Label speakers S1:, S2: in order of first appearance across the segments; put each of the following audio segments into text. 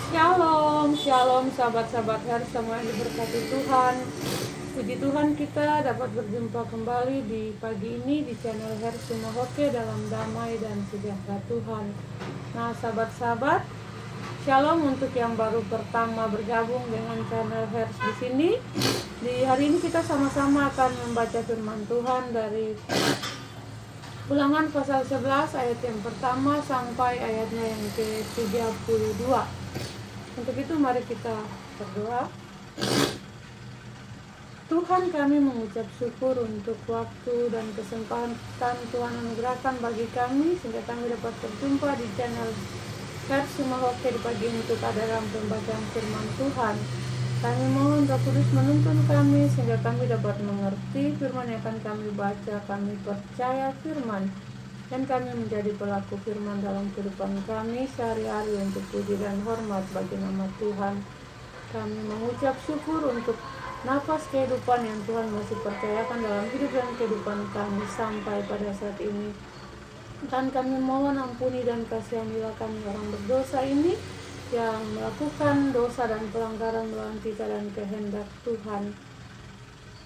S1: Shalom, shalom sahabat-sahabat Her semua yang diberkati Tuhan. Puji Tuhan kita dapat berjumpa kembali di pagi ini di channel Her Sumahoke dalam damai dan sejahtera Tuhan. Nah sahabat-sahabat, shalom untuk yang baru pertama bergabung dengan channel Her di sini. Di hari ini kita sama-sama akan membaca firman Tuhan dari Ulangan pasal 11 ayat yang pertama sampai ayatnya yang ke-32. Untuk itu mari kita berdoa. Tuhan, kami mengucap syukur untuk waktu dan kesempatan Tuhan anugerahkan bagi kami sehingga kami dapat berjumpa di channel Her Sumahoke di pagi ini untuk dalam pembacaan firman Tuhan. Kami mohon Roh Kudus menuntun kami sehingga kami dapat mengerti firman yang akan kami baca. Kami percaya firman dan kami menjadi pelaku firman dalam kehidupan kami sehari-hari untuk puji dan hormat bagi nama Tuhan. Kami mengucap syukur untuk nafas kehidupan yang Tuhan masih percayakan dalam hidup dan kehidupan kami sampai pada saat ini. Dan kami mohon ampuni dan kasihanilah kami orang berdosa ini yang melakukan dosa dan pelanggaran melawan kita dan kehendak Tuhan,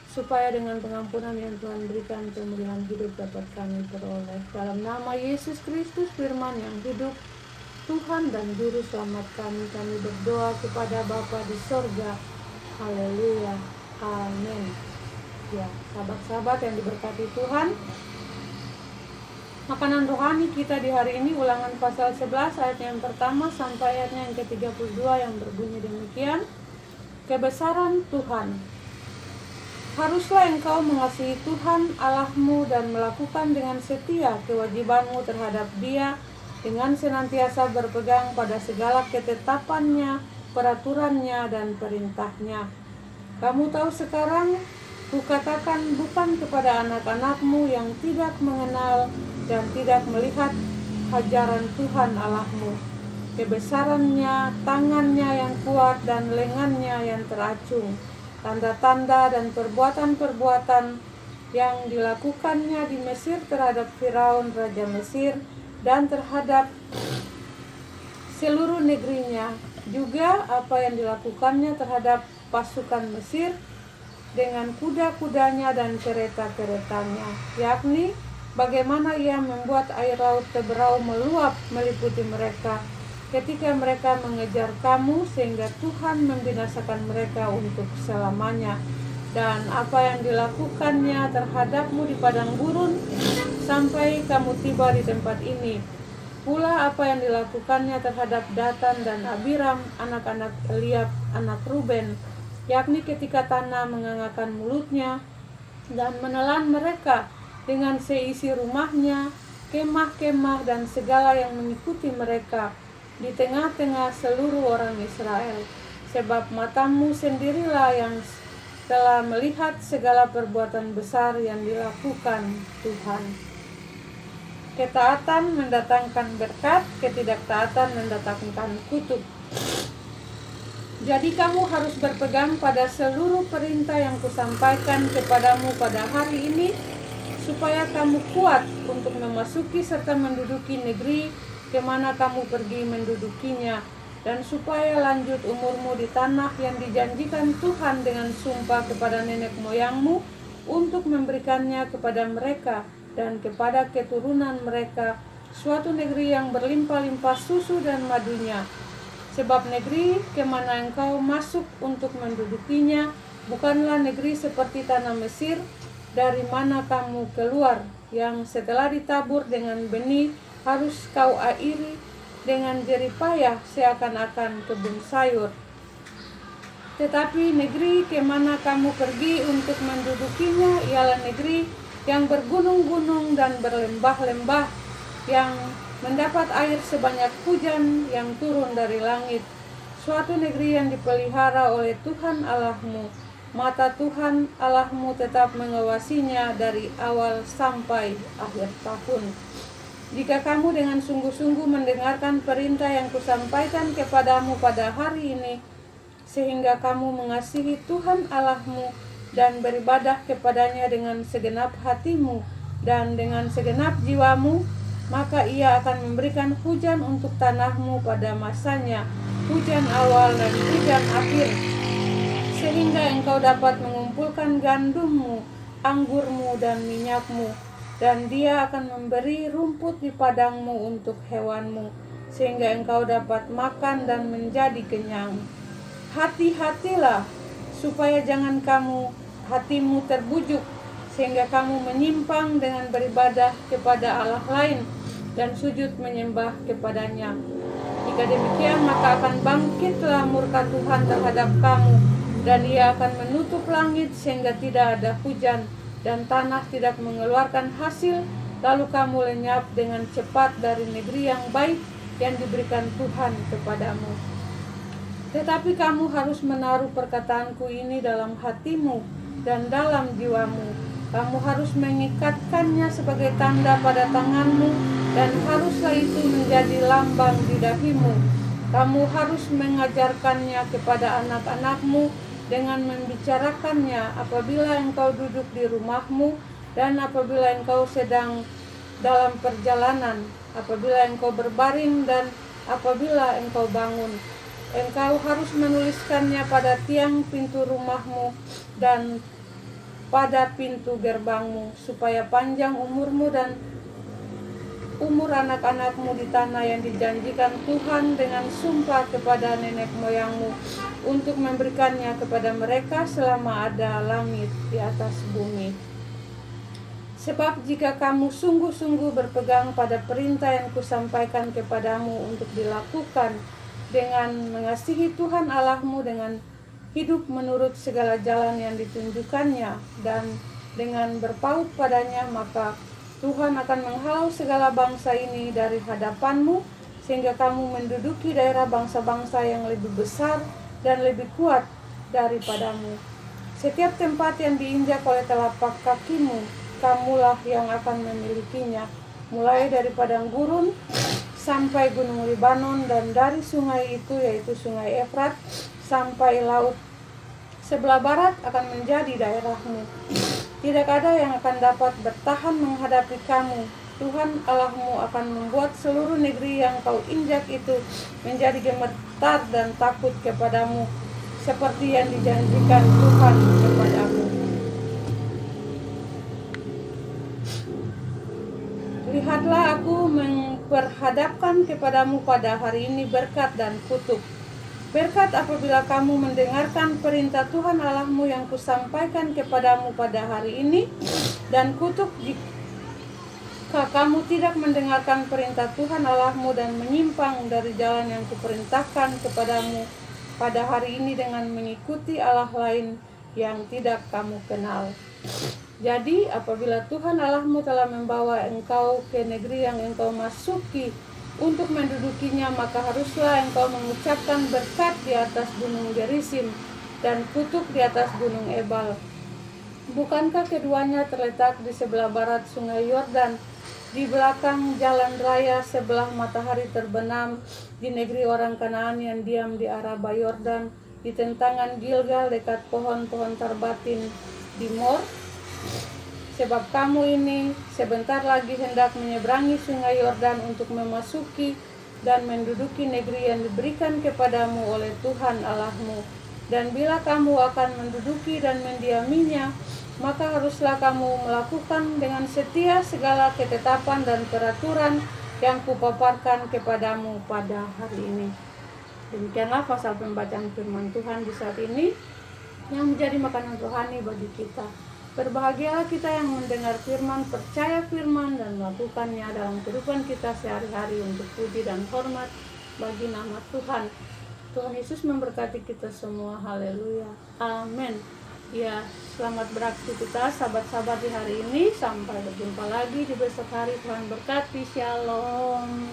S1: supaya dengan pengampunan yang Tuhan berikan pemulihan hidup dapat kami peroleh. Dalam nama Yesus Kristus firman yang hidup, Tuhan dan Juru Selamat kami berdoa kepada Bapa di sorga. Haleluya, amin. Ya, sahabat-sahabat yang diberkati Tuhan, makanan rohani kita di hari ini Ulangan pasal 11 ayat yang pertama sampai ayatnya yang ke-32 yang berbunyi demikian. Kebesaran Tuhan. Haruslah engkau mengasihi Tuhan Allahmu dan melakukan dengan setia kewajibanmu terhadap Dia dengan senantiasa berpegang pada segala ketetapannya, peraturannya, dan perintahnya. Kamu tahu sekarang, kukatakan bukan kepada anak-anakmu yang tidak mengenal dan tidak melihat ajaran Tuhan Allahmu, kebesarannya, tangannya yang kuat dan lengannya yang teracung, tanda-tanda dan perbuatan-perbuatan yang dilakukannya di Mesir terhadap Firaun Raja Mesir dan terhadap seluruh negerinya, juga apa yang dilakukannya terhadap pasukan Mesir dengan kuda-kudanya dan kereta-keretanya, yakni bagaimana ia membuat air laut Teberau meluap meliputi mereka ketika mereka mengejar kamu sehingga Tuhan membinasakan mereka untuk selamanya, dan apa yang dilakukannya terhadapmu di padang gurun sampai kamu tiba di tempat ini, pula apa yang dilakukannya terhadap Datan dan Abiram anak-anak Eliab anak Ruben, yakni ketika tanah mengangakan mulutnya dan menelan mereka dengan seisi rumahnya, kemah-kemah dan segala yang mengikuti mereka di tengah-tengah seluruh orang Israel. Sebab matamu sendirilah yang telah melihat segala perbuatan besar yang dilakukan Tuhan. Ketaatan mendatangkan berkat, ketidaktaatan mendatangkan kutuk. Jadi kamu harus berpegang pada seluruh perintah yang kusampaikan kepadamu pada hari ini, supaya kamu kuat untuk memasuki serta menduduki negeri kemana kamu pergi mendudukinya, dan supaya lanjut umurmu di tanah yang dijanjikan Tuhan dengan sumpah kepada nenek moyangmu untuk memberikannya kepada mereka dan kepada keturunan mereka, suatu negeri yang berlimpah-limpah susu dan madunya. Sebab negeri kemana engkau masuk untuk mendudukinya bukanlah negeri seperti tanah Mesir dari mana kamu keluar, yang setelah ditabur dengan benih harus kau airi dengan jerih payah seakan-akan kebun sayur. Tetapi negeri kemana kamu pergi untuk mendudukinya ialah negeri yang bergunung-gunung dan berlembah-lembah, yang mendapat air sebanyak hujan yang turun dari langit, suatu negeri yang dipelihara oleh Tuhan Allahmu. Mata Tuhan Allahmu tetap mengawasinya dari awal sampai akhir tahun. Jika kamu dengan sungguh-sungguh mendengarkan perintah yang kusampaikan kepadamu pada hari ini, sehingga kamu mengasihi Tuhan Allahmu dan beribadah kepadanya dengan segenap hatimu dan dengan segenap jiwamu, maka ia akan memberikan hujan untuk tanahmu pada masanya, hujan awal dan hujan akhir, sehingga engkau dapat mengumpulkan gandummu, anggurmu, dan minyakmu, dan Dia akan memberi rumput di padangmu untuk hewanmu, sehingga engkau dapat makan dan menjadi kenyang. Hati-hatilah, supaya jangan hatimu terbujuk, sehingga kamu menyimpang dengan beribadah kepada Allah lain dan sujud menyembah kepadanya. Jika demikian, maka akan bangkitlah murka Tuhan terhadap kamu, dan Ia akan menutup langit sehingga tidak ada hujan, dan tanah tidak mengeluarkan hasil, lalu kamu lenyap dengan cepat dari negeri yang baik yang diberikan Tuhan kepadamu. Tetapi kamu harus menaruh perkataanku ini dalam hatimu dan dalam jiwamu. Kamu harus mengikatkannya sebagai tanda pada tanganmu, dan haruslah itu menjadi lambang di dahimu. Kamu harus mengajarkannya kepada anak-anakmu dengan membicarakannya apabila engkau duduk di rumahmu, dan apabila engkau sedang dalam perjalanan, apabila engkau berbaring, dan apabila engkau bangun. Engkau harus menuliskannya pada tiang pintu rumahmu dan pada pintu gerbangmu, supaya panjang umurmu dan umur anak-anakmu di tanah yang dijanjikan Tuhan dengan sumpah kepada nenek moyangmu, untuk memberikannya kepada mereka selama ada langit di atas bumi. Sebab jika kamu sungguh-sungguh berpegang pada perintah yang kusampaikan kepadamu untuk dilakukan, dengan mengasihi Tuhan Allahmu, dengan hidup menurut segala jalan yang ditunjukkannya, dan dengan berpaut padanya, maka Tuhan akan menghalau segala bangsa ini dari hadapanmu, sehingga kamu menduduki daerah bangsa-bangsa yang lebih besar dan lebih kuat daripadamu. Setiap tempat yang diinjak oleh telapak kakimu, kamulah yang akan memilikinya, mulai dari padang gurun sampai gunung Libanon, dan dari sungai itu, yaitu sungai Efrat, sampai laut sebelah barat akan menjadi daerahmu. Tidak ada yang akan dapat bertahan menghadapi kamu. Tuhan Allahmu akan membuat seluruh negeri yang kau injak itu menjadi gemetar dan takut kepadamu, seperti yang dijanjikan Tuhan kepadamu. Lihatlah, aku memperhadapkan kepadamu pada hari ini berkat dan kutuk. Berkat apabila kamu mendengarkan perintah Tuhan Allahmu yang kusampaikan kepadamu pada hari ini, dan kutuk jika kamu tidak mendengarkan perintah Tuhan Allahmu dan menyimpang dari jalan yang kuperintahkan kepadamu pada hari ini dengan mengikuti Allah lain yang tidak kamu kenal. Jadi apabila Tuhan Allahmu telah membawa engkau ke negeri yang engkau masuki untuk mendudukinya, maka haruslah engkau mengucapkan berkat di atas gunung Gerisim dan kutuk di atas gunung Ebal. Bukankah keduanya terletak di sebelah barat sungai Yordan, di belakang jalan raya sebelah matahari terbenam, di negeri orang Kanaan yang diam di Araba Yordan, di tentangan Gilgal dekat pohon-pohon tarbatin di Mor? Sebab kamu ini sebentar lagi hendak menyeberangi sungai Yordan untuk memasuki dan menduduki negeri yang diberikan kepadamu oleh Tuhan Allahmu. Dan bila kamu akan menduduki dan mendiaminya, maka haruslah kamu melakukan dengan setia segala ketetapan dan peraturan yang kupaparkan kepadamu pada hari ini. Demikianlah pasal pembacaan firman Tuhan di saat ini, yang menjadi makanan rohani bagi kita. Berbahagialah kita yang mendengar firman, percaya firman, dan melakukannya dalam kehidupan kita sehari-hari untuk puji dan hormat bagi nama Tuhan. Tuhan Yesus memberkati kita semua. Haleluya. Amin. Ya, selamat beraktivitas sahabat-sahabat di hari ini. Sampai berjumpa lagi di besok hari. Tuhan berkati. Shalom.